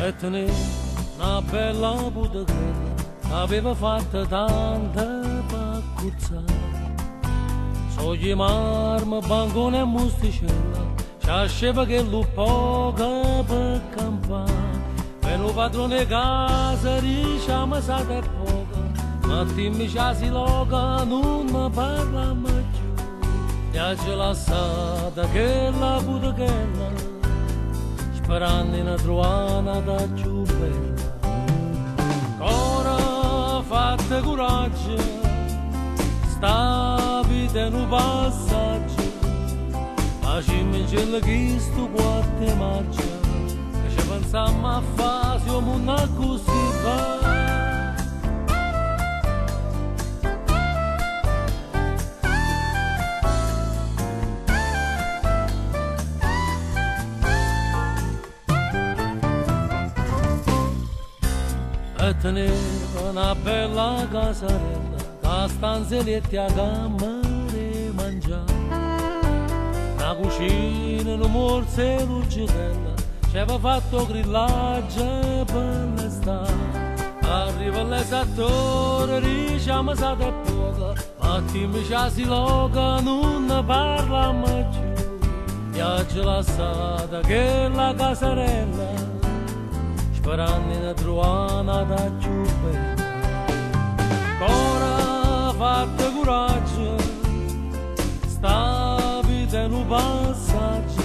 e tenere una bella bottiglietta, aveva fatto tanta paccuzzata. Sogli marmo, bancone e musticella, c'asceva che poco per campare. Per lo padrone casa diciamo sa è poco, ma dimmi c'ha si loca, non parliamo più. Piace lassata che la bottiglietta, sperando in trovare da più bella. Ora fate coraggio, sta vita è un passaggio, facciamo in cielo che sto quattro marcia, che ci pensiamo a fare se non è così va. E teneva una bella casarella, la stanzetta a camere mangiare, una cucina, un morso e l'uccitella, ci aveva fatto grillaggio per l'estate. Arriva l'esattore, diciamo sa è poco, ma dimmi c'ha si loca, non ne parliamo più. Piace lassata che la casarella, sperando in trovare da più bella. Ora fate coraggio, sta vita è un passaggio,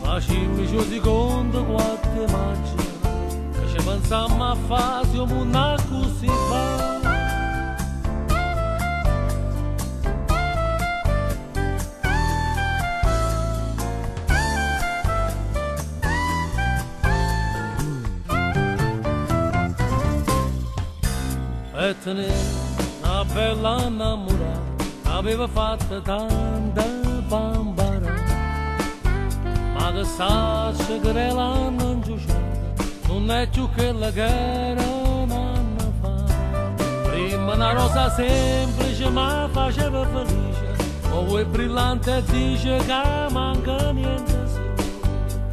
facciamo i secondi quattro maggio, che ci pensiamo a fare se non è così va. E tenere una bella innamorata, aveva fatto tanta bambara, ma che sa che l'hanno inciuciata, non è più quella che era un anno fa. Prima una rosa semplice ma faceva felice, ora è brillante e dice che manca niente su.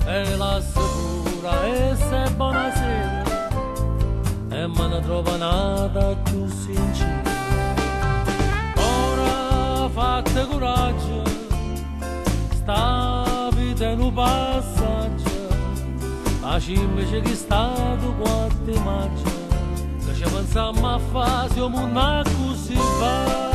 E la sicura e se buonasera, e me ne trova nata più sincera. Ora fate coraggio, sta vita è un passaggio, facciamo c'è chi stato quattro maggio, che ci pensiamo a fare se non è così va.